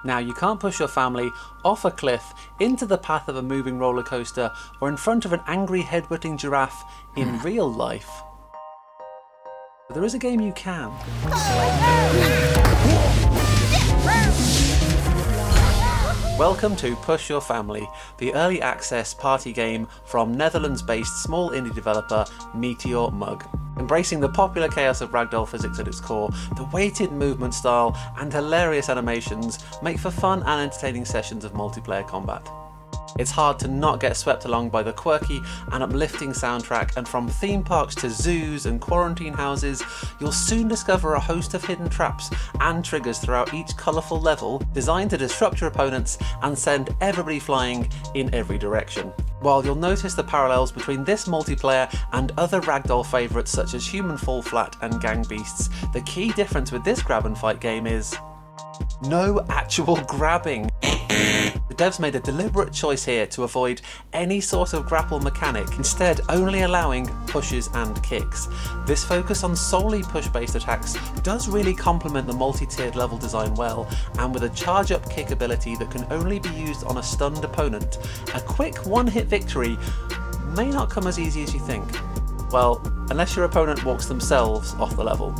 Now, you can't push your family off a cliff, into the path of a moving roller coaster, or in front of an angry head-butting giraffe in real life. But there is a game you can. Welcome to Push Your Family, the early access party game from Netherlands-based small indie developer Meteor Mug. Embracing the popular chaos of ragdoll physics at its core, the weighted movement style and hilarious animations make for fun and entertaining sessions of multiplayer combat. It's hard to not get swept along by the quirky and uplifting soundtrack, and from theme parks to zoos and quarantine houses, you'll soon discover a host of hidden traps and triggers throughout each colourful level, designed to disrupt your opponents and send everybody flying in every direction. While you'll notice the parallels between this multiplayer and other ragdoll favourites such as Human Fall Flat and Gang Beasts, the key difference with this grab and fight game is no actual grabbing. The devs made a deliberate choice here to avoid any sort of grapple mechanic, instead only allowing pushes and kicks. This focus on solely push-based attacks does really complement the multi-tiered level design well, and with a charge-up kick ability that can only be used on a stunned opponent, a quick one-hit victory may not come as easy as you think. Well, unless your opponent walks themselves off the level.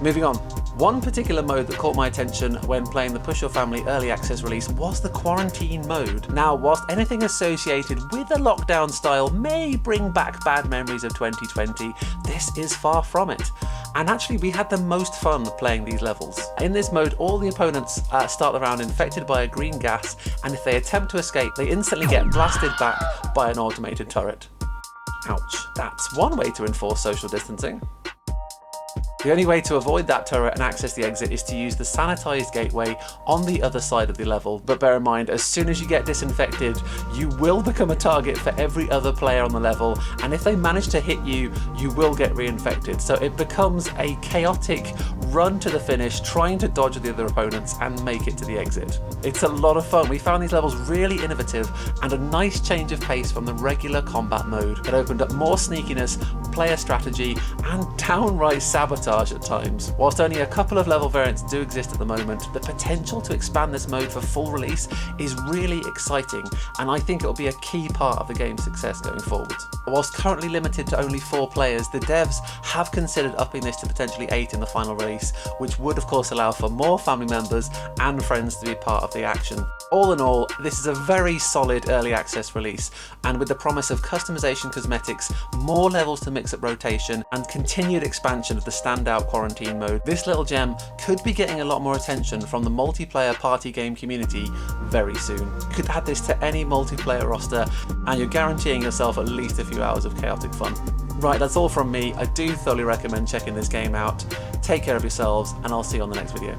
Moving on. One particular mode that caught my attention when playing the Push Your Family early access release was the quarantine mode. Now, whilst anything associated with the lockdown style may bring back bad memories of 2020, this is far from it. And actually, we had the most fun playing these levels. In this mode, all the opponents start the round infected by a green gas, and if they attempt to escape, they instantly get blasted back by an automated turret. Ouch. That's one way to enforce social distancing. The only way to avoid that turret and access the exit is to use the sanitised gateway on the other side of the level, but bear in mind, as soon as you get disinfected, you will become a target for every other player on the level, and if they manage to hit you, you will get reinfected. So it becomes a chaotic run to the finish, trying to dodge the other opponents and make it to the exit. It's a lot of fun. We found these levels really innovative and a nice change of pace from the regular combat mode that opened up more sneakiness, player strategy, and downright sabotage at times. Whilst only a couple of level variants do exist at the moment, the potential to expand this mode for full release is really exciting, and I think it will be a key part of the game's success going forward. Whilst currently limited to only 4 players, the devs have considered upping this to potentially 8 in the final release, which would of course allow for more family members and friends to be part of the action. All in all, this is a very solid early access release, and with the promise of customization cosmetics, more levels to mix up rotation, and continued expansion of the standout quarantine mode, this little gem could be getting a lot more attention from the multiplayer party game community very soon. You could add this to any multiplayer roster, and you're guaranteeing yourself at least a few hours of chaotic fun. Right, that's all from me. I do thoroughly recommend checking this game out. Take care of yourselves, and I'll see you on the next video.